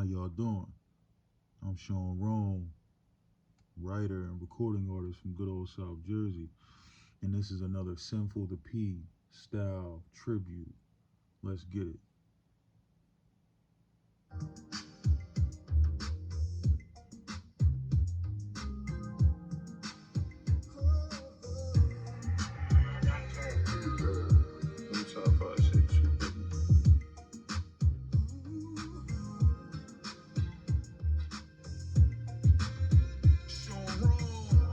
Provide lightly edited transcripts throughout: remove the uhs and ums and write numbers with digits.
How y'all doing? I'm Sean Rome, writer and recording artist from good old South Jersey. And this is another Sinful The P style tribute. Let's get it.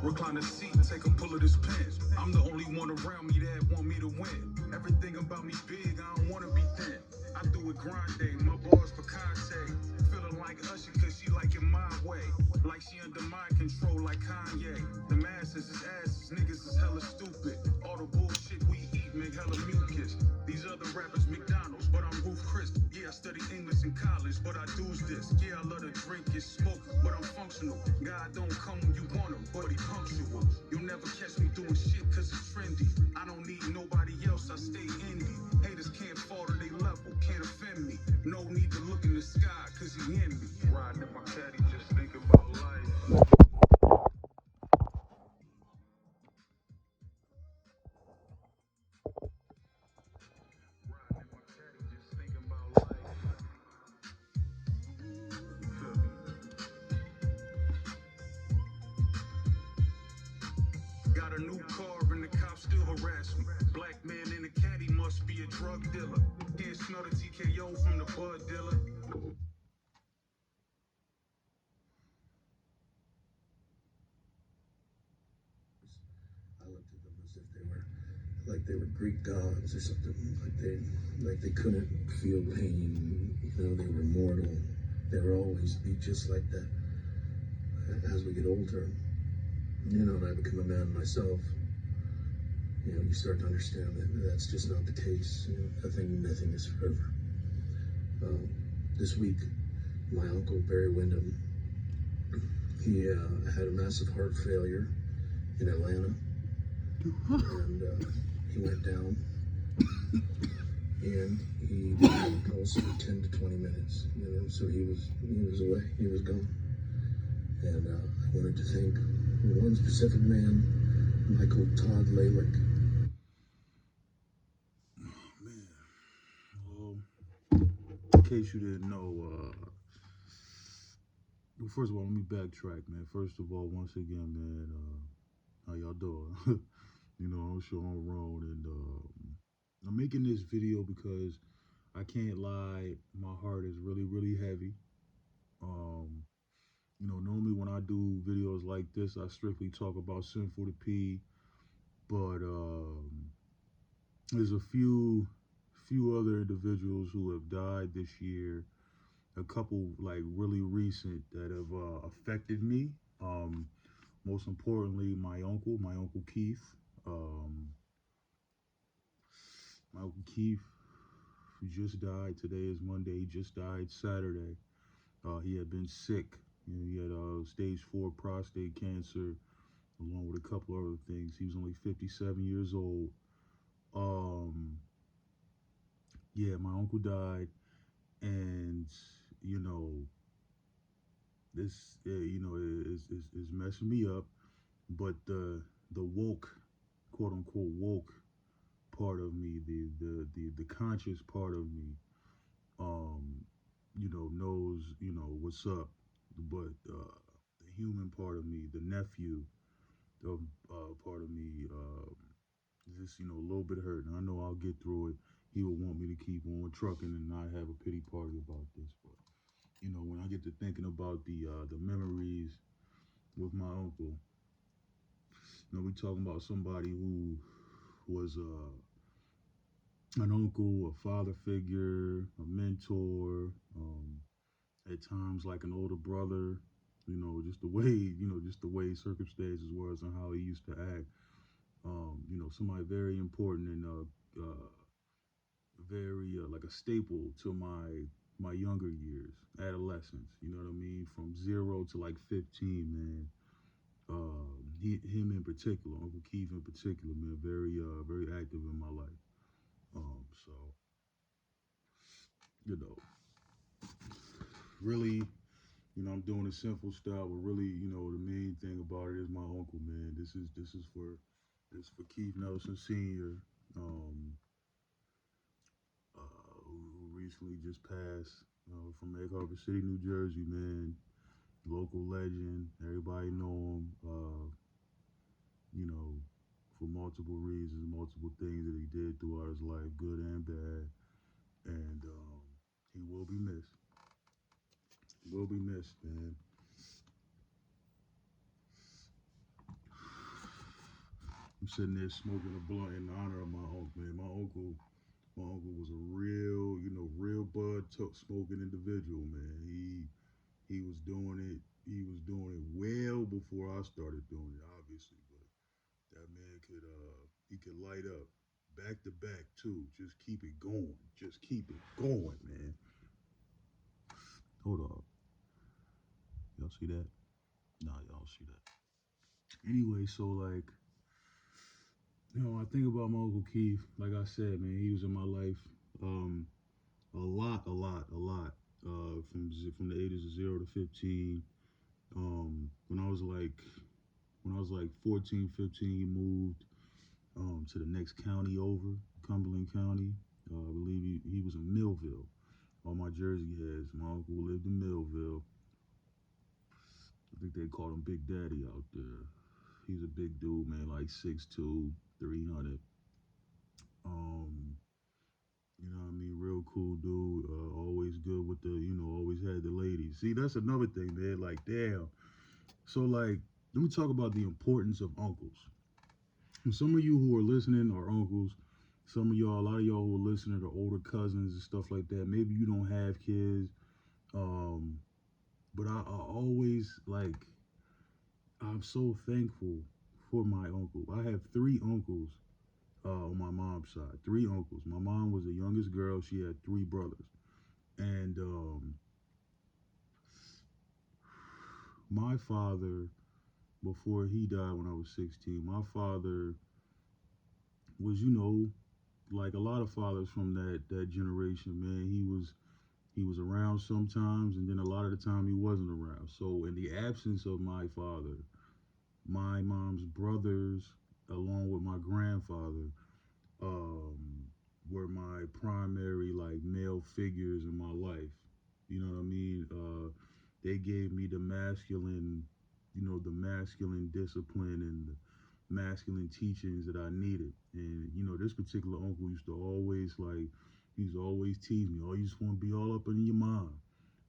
Recline the seat, take a pull of this pen. I'm the only one around me that want me to win. Everything about me big, I don't wanna be thin. I do it grande, my bars for Conte. Feeling like Usher cause she like it my way. Like she under my control like Kanye. The masses is asses, niggas is hella stupid. All the bullshit we eat make hella mucus. These other rappers McDonald's, but I'm Ruth Chris. Yeah, I study English in college, but I do's this. Yeah, I love to drink and smoke, but I'm functional. God don't come when you want him, but he punctual. You'll never catch me doing shit cause it's trendy. I don't need nobody else, I stay indie. Haters can't fall to their level, can't offend me. No need to look in the sky cause he in me. Riding in my caddy, just thinking about life. Got a new car and the cops still harass me. Black man in the caddy must be a drug dealer. Can't smell the TKO from the bud dealer. I looked at them as if they were Greek gods or something. Like they couldn't feel pain. You know, they were mortal. They will always be just like that. As we get older, you know, and I become a man myself, you know, you start to understand that that's just not the case. You know, nothing is forever. This week, my uncle Barry Windham, he had a massive heart failure in Atlanta, and he went down, and he didn't pulse for 10 to 20 minutes. You know, so he was away, he was gone, and I wanted to thank one specific man, Michael Todd Lalick. Man, well, in case you didn't know, well, first of all, let me backtrack, man. First of all, once again, man, how y'all doing? You know, I'm Sean Roan, and I'm making this video because I can't lie, my heart is really, really heavy. You know, normally when I do videos like this, I strictly talk about Sinful The P, but there's a few other individuals who have died this year, a couple like really recent that have affected me. Most importantly, my uncle Keith. My uncle Keith, who just died. Today is Monday. He just died Saturday. He had been sick. You know, he had stage 4 prostate cancer, along with a couple other things. He was only 57 years old. Yeah, my uncle died, and you know, this you know is messing me up. But the woke, quote unquote woke part of me, the conscious part of me, you know, knows, you know, what's up. But the human part of me, the nephew of part of me, is just, you know, a little bit hurt. And I know I'll get through it. He would want me to keep on trucking and not have a pity party about this. But you know, when I get to thinking about the memories with my uncle, you know, we talking about somebody who was an uncle, a father figure, a mentor, at times like an older brother. You know, just the way, you know, just the way circumstances was and how he used to act. You know, somebody very important and very like a staple to my younger years, adolescence. You know what I mean? From 0 to like 15, man. Him in particular, Uncle Keith in particular, man, very active in my life. So you know, really, I'm doing a simple style, but really, the main thing about it is my uncle, man. This for Keith Nelson Sr. Um, who recently just passed from Egg Harbor City, New Jersey, man. Local legend. Everybody know him. You know, for multiple reasons, multiple things that he did throughout his life, good and bad, and he will be missed. Will be missed, man. I'm sitting there smoking a blunt in honor of my uncle, man. My uncle was a real, real bud smoking individual, man. He was doing it. He was doing it well before I started doing it, obviously. But that man he could light up back to back too. Just keep it going. Just keep it going, man. Hold on, y'all see that? Nah, y'all see that. Anyway, so like, I think about my uncle Keith. Like I said, man, he was in my life um, a lot, a lot, a lot. From the ages of 0 to 15. When I was like 14, 15, he moved to the next county over, Cumberland County. I believe he was in Millville. All my Jersey heads, my uncle lived in Millville. I think they called him Big Daddy out there. He's a big dude, man, like 6'2", 300. Um, what I mean? Real cool dude. Always good with always had the ladies. See, that's another thing, man. Like, damn. So, like, let me talk about the importance of uncles. And some of you who are listening are uncles. Some of y'all, a lot of y'all who are listening are older cousins and stuff like that. Maybe you don't have kids. Um, but I always like, I'm so thankful for my uncle. I have three uncles on my mom's side. Three uncles. My mom was the youngest girl. She had three brothers. And my father, before he died when I was 16, my father was, like a lot of fathers from that generation, man. He was around sometimes, and then a lot of the time he wasn't around. So in the absence of my father, my mom's brothers, along with my grandfather, um, were my primary like male figures in my life. You know what I mean? They gave me the masculine discipline and the masculine teachings that I needed. And this particular uncle used to always he used to always tease me. Oh, you just want to be all up under your mom.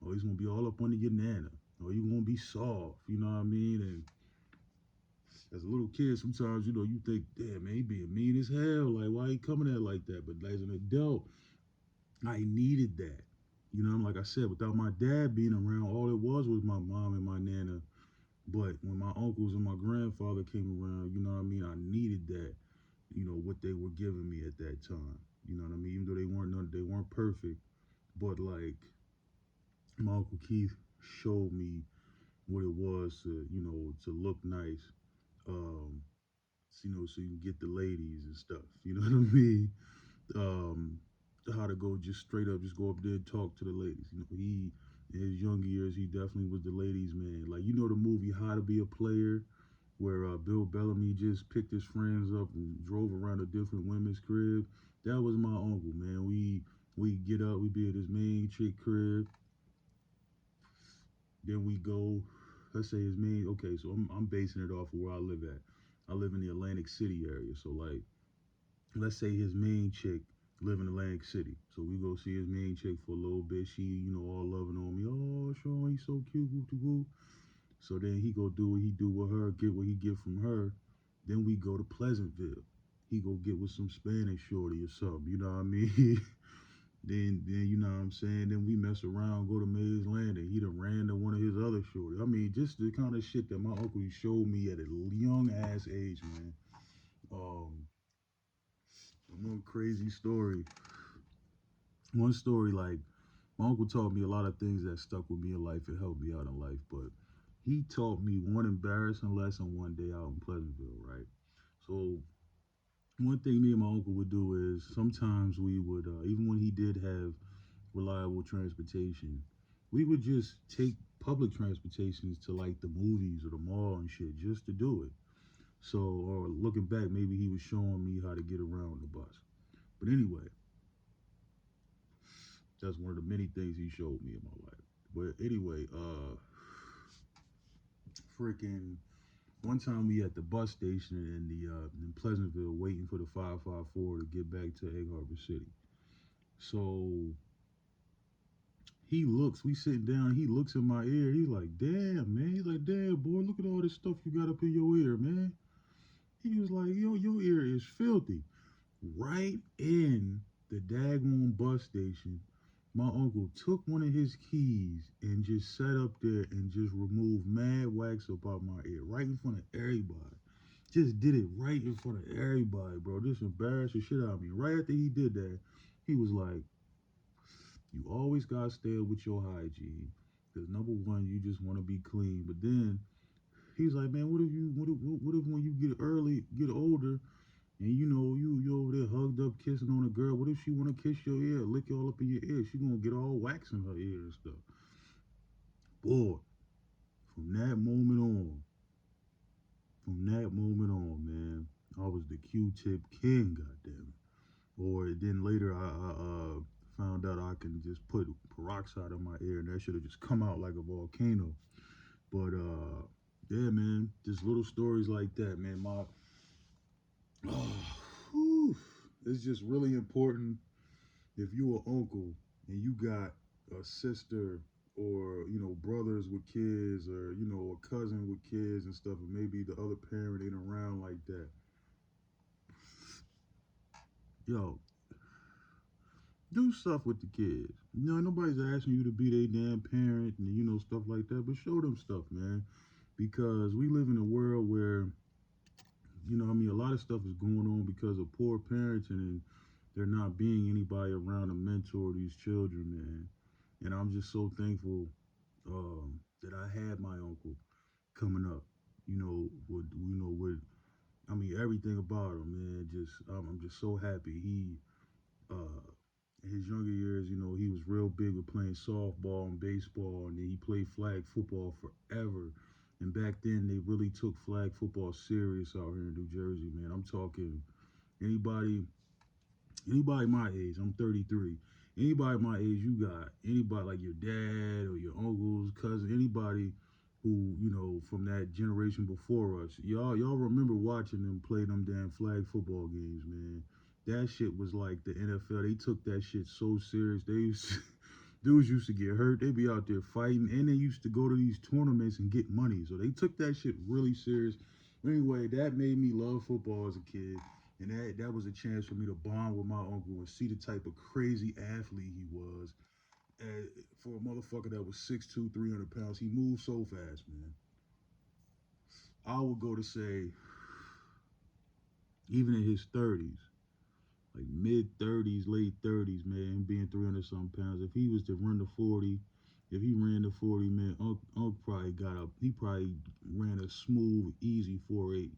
Oh, you just want to be all up under your nana. Oh, you want to be soft. You know what I mean? And as a little kid, sometimes you think, damn, man, he being mean as hell. Like, why he coming at like that? But as an adult, I needed that. Like I said, without my dad being around, all it was my mom and my nana. But when my uncles and my grandfather came around, you know what I mean, I needed that. What they were giving me at that time. You know what I mean? Even though they weren't perfect, but like my uncle Keith showed me what it was to look nice. Um, so you can get the ladies and stuff. You know what I mean? Um, how to go just straight up, just go up there and talk to the ladies. He in his younger years, he definitely was the ladies' man. Like the movie How to Be a Player, where Bill Bellamy just picked his friends up and drove around to different women's crib. That was my uncle, man. We get up, we be at his main chick crib, then we go. Let's say his main. Okay, so I'm basing it off of where I live at. I live in the Atlantic City area, so like let's say his main chick live in Atlantic City. So we go see his main chick for a little bit. She, all loving on me. Oh, Sean, he's so cute. Woo, woo. So then he go do what he do with her, get what he get from her. Then we go to Pleasantville. He go get with some Spanish shorty or something. You know what I mean? then you know what I'm saying. Then we mess around, go to Mays Landing. He done ran to one of his other shorty. I mean, just the kind of shit that my uncle showed me at a young ass age, man. Um, one crazy story. One story, like my uncle taught me a lot of things that stuck with me in life and helped me out in life. But he taught me one embarrassing lesson one day out in Pleasantville, right? So one thing me and my uncle would do is sometimes we would, even when he did have reliable transportation, We would just take public transportations to like the movies or the mall and shit just to do it. So, or looking back, maybe he was showing me how to get around the bus. But anyway, that's one of the many things he showed me in my life. But anyway, freaking one time we at the bus station in Pleasantville waiting for the 554 to get back to Egg Harbor City. So he looks, we sitting down, he looks in my ear, he's like, damn, man. He's like, damn, boy, look at all this stuff you got up in your ear, man. He was like, yo, your ear is filthy. Right in the daggone bus station, my uncle took one of his keys and just sat up there and just removed mad wax up out my ear, right in front of everybody. Just did it right in front of everybody, bro. Just embarrassed the shit out of me. Right after he did that, he was like, you always gotta stay with your hygiene. Because number one, you just want to be clean. But then he's like, man, what if when you get older, and you over there hugged up, kissing on a girl. What if she wanna kiss your ear, lick you all up in your ear? She gonna get all wax in her ear and stuff. Boy, from that moment on, man, I was the Q-tip king. Goddamn it. Or then later, I found out I can just put peroxide in my ear, and that should have just come out like a volcano. But yeah, man, just little stories like that, man. My, whew, it's just really important if you are uncle and you got a sister or brothers with kids or a cousin with kids and stuff, and maybe the other parent ain't around like that. Yo, do stuff with the kids. Nobody's asking you to be their damn parent and stuff like that, but show them stuff, man. Because we live in a world where a lot of stuff is going on because of poor parents and there not being anybody around to mentor these children, man. And I'm just so thankful that I had my uncle coming up. With everything about him, man. Just I'm just so happy. He uh, in his younger years, he was real big with playing softball and baseball, and then he played flag football forever. And back then, they really took flag football serious out here in New Jersey, man. I'm talking anybody anybody my age, I'm 33. Anybody my age, you got anybody like your dad or your uncles, cousin, anybody who from that generation before us. Y'all remember watching them play them damn flag football games, man. That shit was like the NFL. They took that shit so serious. Dudes used to get hurt. They be out there fighting, and they used to go to these tournaments and get money. So they took that shit really serious. Anyway, that made me love football as a kid, and that was a chance for me to bond with my uncle and see the type of crazy athlete he was. And for a motherfucker that was 6'2", 300 pounds, he moved so fast, man. I would go to say, even in his 30s, like mid 30s, late 30s, man, being 300 something pounds. If he was to run the 40, if he ran the 40, man, Unc probably got up. He probably ran a smooth, easy 4.8.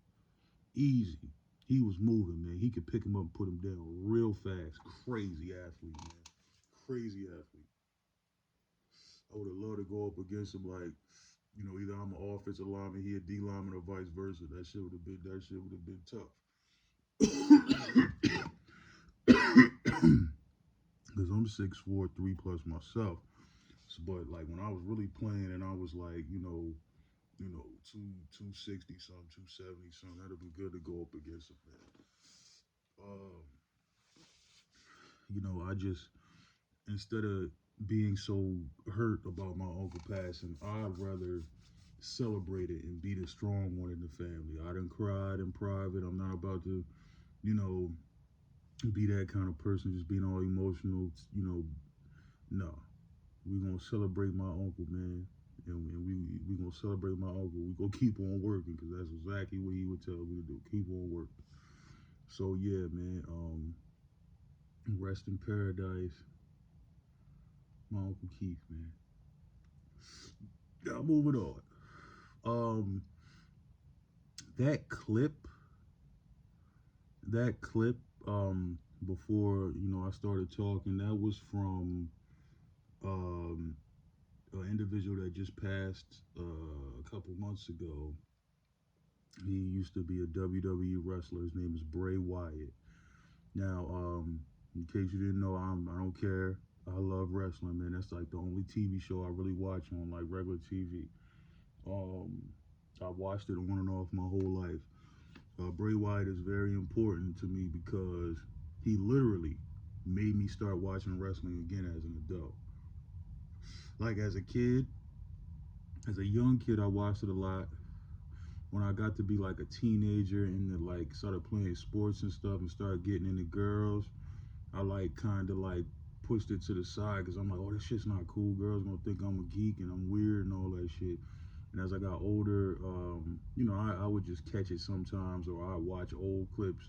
Easy. He was moving, man. He could pick him up and put him down real fast. Crazy athlete, man. Crazy athlete. I would have loved to go up against him like, either I'm an offensive lineman, he a D lineman, or vice versa. That shit would have been tough. Because I'm 6'4", 3+ myself. So, but like when I was really playing and I was like, two 60 something, 270 something, that'd be good to go up against him, man. Um, I just instead of being so hurt about my uncle passing, I'd rather celebrate it and be the strong one in the family. I done cried in private. I'm not about to, you know, be that kind of person, just being all emotional. No. We gonna celebrate my uncle, man, and we gonna celebrate my uncle. We gonna keep on working because that's exactly what he would tell me to do. Keep on working. So yeah, man. Rest in paradise, my uncle Keith, man. Now moving on. Um, that clip, that clip. Before I started talking, that was from um individual that just passed a couple months ago. He used to be a WWE wrestler. His name is Bray Wyatt. Now, in case you didn't know, I don't care. I love wrestling, man. That's like the only TV show I really watch on like regular TV. Um, I watched it on and off my whole life. Bray Wyatt is very important to me because he literally made me start watching wrestling again as an adult. Like as a kid, as a young kid, I watched it a lot. When I got to be like a teenager and like started playing sports and stuff and started getting into girls, I like kind of like pushed it to the side because I'm like, oh, this shit's not cool. Girls gonna think I'm a geek and I'm weird and all that shit. And as I got older, I would just catch it sometimes, or I watch old clips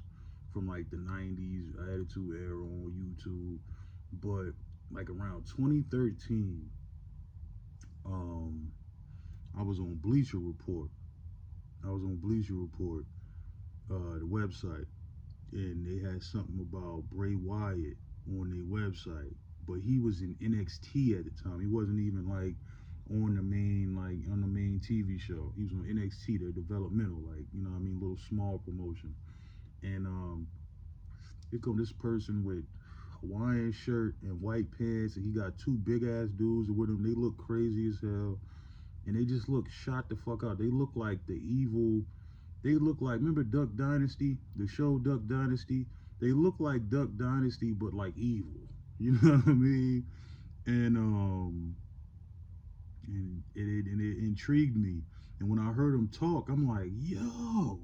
from like the '90s Attitude Era on YouTube. But like around 2013, um, I was on Bleacher Report. I was on Bleacher Report, the website, and they had something about Bray Wyatt on their website. But he was in NXT at the time. He wasn't even like on the main TV show. He was on NXT, their developmental, like what I mean, little small promotion. And here come this person with Hawaiian shirt and white pants, and he got two big ass dudes with him. They look crazy as hell, and they just look shot the fuck out. They look like the evil. They look like, remember Duck Dynasty, the show Duck Dynasty. They look like Duck Dynasty, but like evil. You know what I mean? And it intrigued me. And when I heard him talk, I'm like, yo,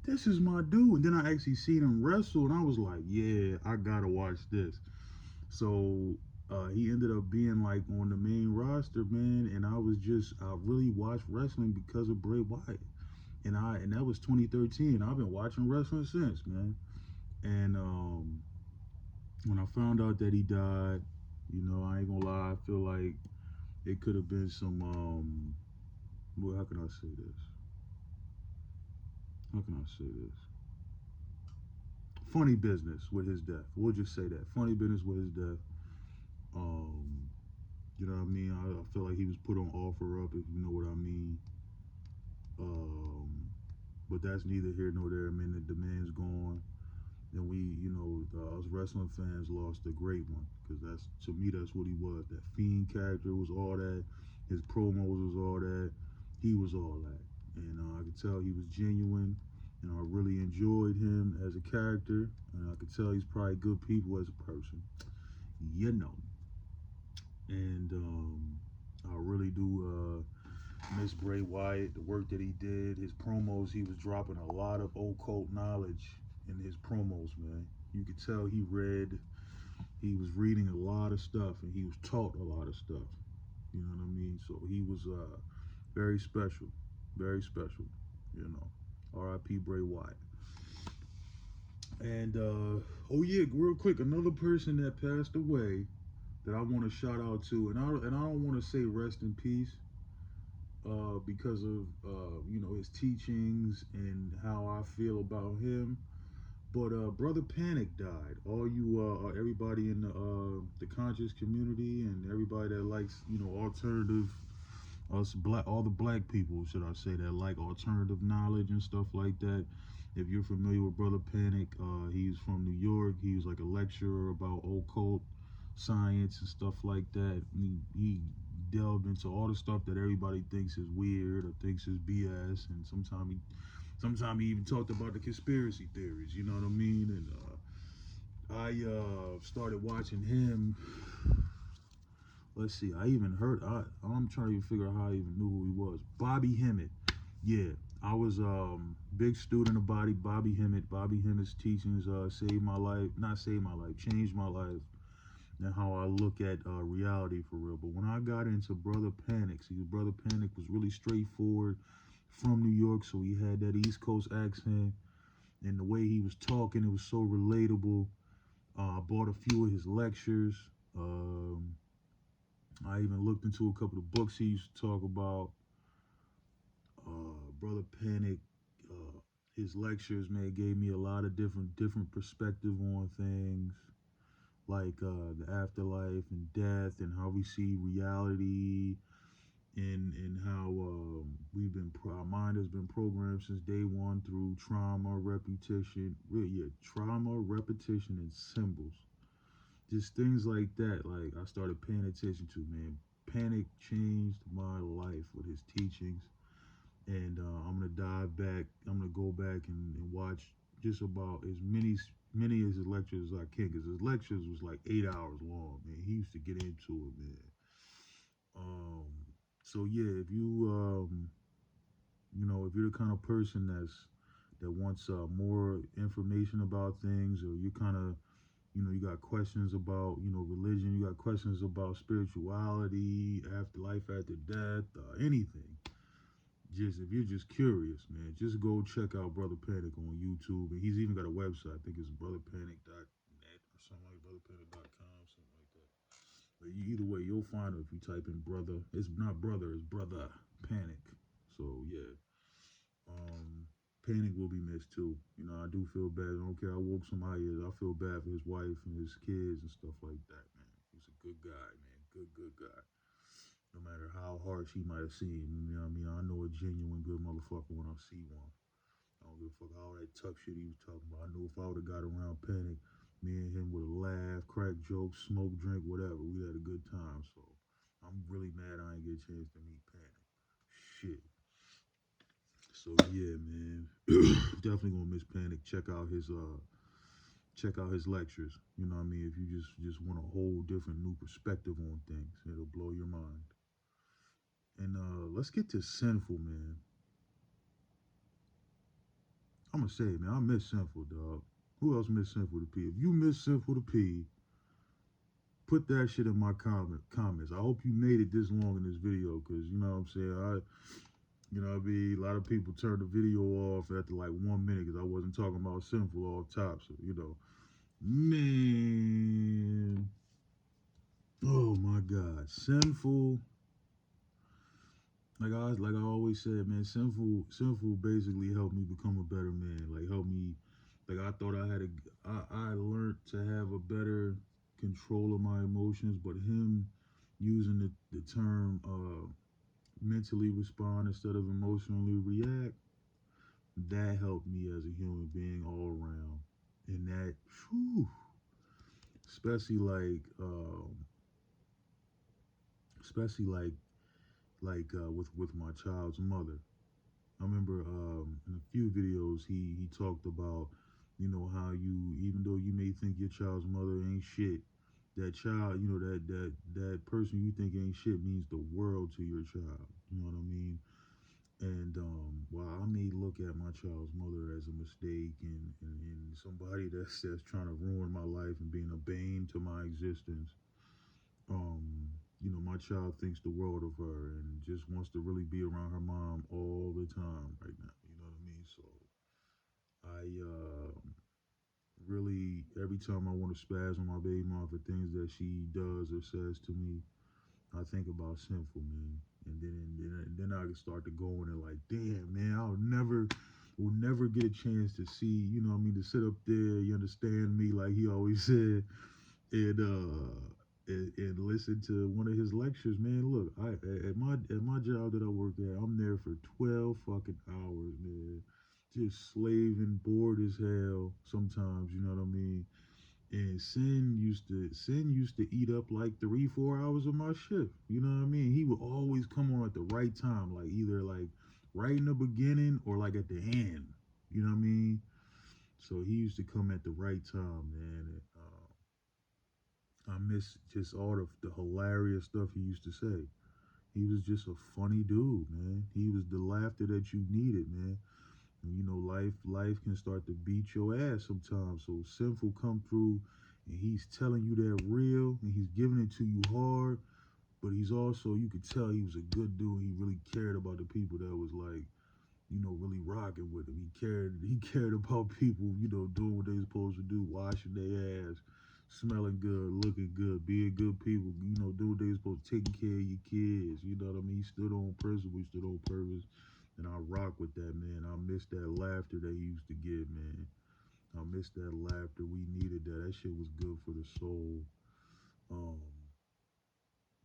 this is my dude. And then I actually seen him wrestle, and I was like, yeah, I gotta watch this. So he ended up being like on the main roster, man. And I really watched wrestling because of Bray Wyatt. And that was 2013. I've been watching wrestling since, man. And when I found out that he died, I ain't gonna lie, I feel like it could have been some well, how can I say this? How can I say this? Funny business with his death. We'll just say that. Funny business with his death. Um, you know what I mean? I feel like he was put on offer up, if you know what I mean. Um, but that's neither here nor there. I mean, the man's gone. And us wrestling fans lost a great one because that's to me that's what he was. That fiend character was all that. His promos was all that. He was all that, and I could tell he was genuine. And I really enjoyed him as a character, and I could tell he's probably good people as a person, you know. And I really do miss Bray Wyatt, the work that he did, his promos. He was dropping a lot of occult knowledge in his promos, man. You could tell he was reading a lot of stuff, and he was taught a lot of stuff. You know what I mean? So he was very special, very special. You know, R.I.P. Bray Wyatt. And oh yeah, real quick, another person that passed away that I want to shout out to, and I don't want to say rest in peace, because of his teachings and how I feel about him. But Brother Panic died. All you everybody in the conscious community and everybody that likes alternative us black all the black people should I say that like alternative knowledge and stuff like that. If you're familiar with Brother Panic, he's from New York. He was like a lecturer about occult science and stuff like that. He delved into all the stuff that everybody thinks is weird or thinks is BS, and sometimes he even talked about the conspiracy theories. You know what I mean? And I started watching him. Let's see. I even heard. I'm trying to even figure out how I even knew who he was. Bobby Hemmett. Yeah, I was big student of Bobby Hemmett. Bobby Hemmett's teachings saved my life. Not saved my life. Changed my life and how I look at reality for real. But when I got into Brother Panic, see, Brother Panic was really straightforward from New York, so he had that East Coast accent, and the way he was talking, it was so relatable. I bought a few of his lectures. Um, I even looked into a couple of books he used to talk about. Brother Panic, uh, his lectures, man, gave me a lot of different perspective on things like the afterlife and death and how we see reality. and how our mind has been programmed since day one through trauma, repetition, yeah, trauma, repetition, and symbols. Just things like that. Like I started paying attention to, man. Panic changed my life with his teachings, and I'm gonna dive back. I'm gonna go back and watch just about as many as his lectures as I can, because his lectures was like 8 hours long. Man, he used to get into it, man. Um, so yeah, if if you're the kind of person that wants more information about things, or you kind of you got questions about religion, you got questions about spirituality, afterlife, after death, anything. Just if you're just curious, man, just go check out Brother Panic on YouTube, and he's even got a website. I think it's brotherpanic.net or something like brotherpanic.com, something like that. But either way, you'll find it if you type in brother. It's not brother, it's Brother Panic. So yeah, um, Panic will be missed too. I do feel bad. I don't care how woke somebody is. I feel bad for his wife and his kids and stuff like that, man. He's a good guy, man. Good guy. No matter how harsh he might have seemed, you know what I mean? I know a genuine good motherfucker when I see one. I don't give a fuck all that tough shit he was talking about. I knew if I would have got around Panic, me and him would have laughed, crack jokes, smoke, drink, whatever. We had a good time. So I'm really mad I didn't get a chance to meet Panic. Shit. So yeah, man. Definitely gonna miss Panic. Check out his lectures. You know what I mean? If you just want a whole different new perspective on things, it'll blow your mind. And let's get to Sinful, man. I'm gonna say, man, I miss Sinful, dog. Who else miss Sinful the P? If you miss Sinful the P, put that shit in my comments. I hope you made it this long in this video, cause you know what I'm saying. I mean, a lot of people turned the video off after like 1 minute because I wasn't talking about Sinful off top. So man, oh my God, Sinful. Like I always said, man, Sinful basically helped me become a better man. Like helped me, like I thought I learned to have a better control of my emotions, but him using the term mentally respond instead of emotionally react, that helped me as a human being all around. And that, whew, especially with my child's mother. I remember in a few videos he talked about, how you, even though you may think your child's mother ain't shit, that child, that person you think ain't shit means the world to your child. You know what I mean? And while I may look at my child's mother as a mistake, and somebody that's trying to ruin my life and being a bane to my existence, my child thinks the world of her and just wants to really be around her mom all the time right now. You know what I mean? So I really, every time I want to spaz on my baby mom for things that she does or says to me, I think about Sinful, man. And then I can start to go in and like, damn, man, will never get a chance to see, to sit up there, you understand me, like he always said, and listen to one of his lectures, man. Look, I at my job that I work at, I'm there for 12 fucking hours, man. Just slaving, bored as hell sometimes, you know what I mean? And Sin used to eat up like 3-4 hours of my shift. You know what I mean? He would always come on at the right time, like either like right in the beginning or like at the end. You know what I mean? So he used to come at the right time, man. And, I miss just all the hilarious stuff he used to say. He was just a funny dude, man. He was the laughter that you needed, man. And life can start to beat your ass sometimes. So Sinful come through and he's telling you that real and he's giving it to you hard. But he's also, you could tell he was a good dude. He really cared about the people that was like, really rocking with him. He cared about people, doing what they supposed to do, washing their ass, smelling good, looking good, being good people, doing what they supposed to, taking care of your kids. You know what I mean? He stood on principle, he stood on purpose. And I rock with that, man. I miss that laughter that he used to give, man. I miss that laughter. We needed that. That shit was good for the soul. Um,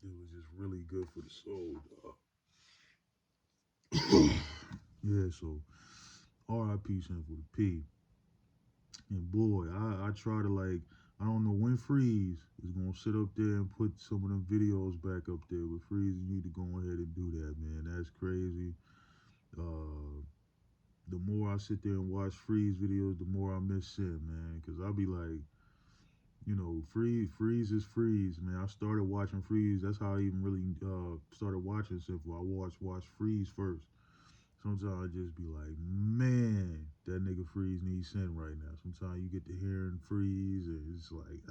it was just really good for the soul, dog. Yeah, so R.I.P. Sinful the P. And boy, I try to like, I don't know when Freeze is gonna sit up there and put some of them videos back up there. But Freeze, you need to go ahead and do that, man. That's crazy. Uh, the more I sit there and watch Freeze videos, the more I miss Sim, man. Cause I'll be like, Freeze is Freeze, man. I started watching Freeze. That's how I even really started watching Simple. I watch Freeze first. Sometimes I just be like, man, that nigga Freeze needs sin right now. Sometimes you get to hearing Freeze, and it's like,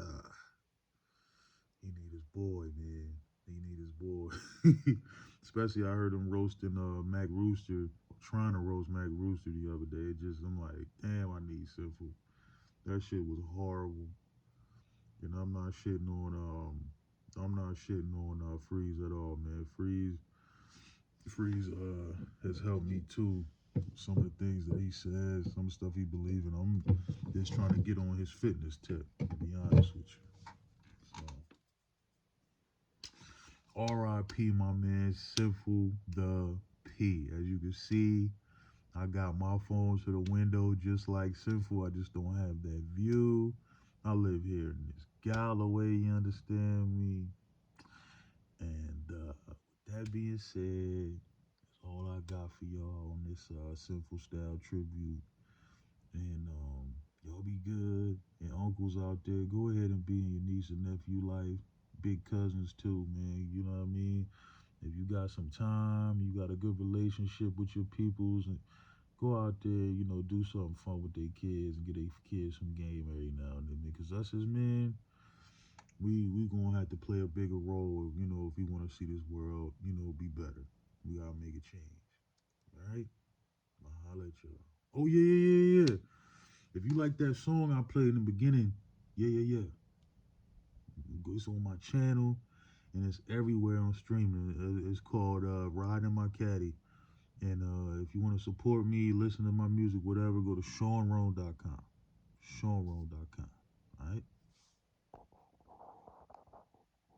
he need his boy, man. He need his boy. Especially, I heard him roasting Mac Rooster, trying to roast Mac Rooster the other day. It just, I'm like, damn, I need Sinful. That shit was horrible. And I'm not shitting on Freeze at all, man. Freeze has helped me too. Some of the things that he says, some stuff he believes in. I'm just trying to get on his fitness tip, to be honest with you. So, R.I.P. my man, Sinful the P. As you can see, I got my phone to the window just like Sinful. I just don't have that view. I live here in this Galloway, you understand me? And with that being said, that's all I got for y'all on this Sinful Style tribute. And y'all be good. And uncles out there, go ahead and be in your niece and nephew life. Big cousins too, man. You know what I mean? If you got some time, you got a good relationship with your peoples, and go out there, do something fun with their kids and get their kids some game every now and then. Because us as men, we gonna have to play a bigger role, if we want to see this world, be better. We gotta make a change. All right? I'll holla at y'all. Oh yeah, yeah, yeah, yeah. If you like that song I played in the beginning, yeah, yeah, yeah. It's on my channel and it's everywhere on streaming. It's called Riding My Caddy. And if you want to support me, listen to my music, whatever, go to SeanRone.com. SeanRone.com. All right?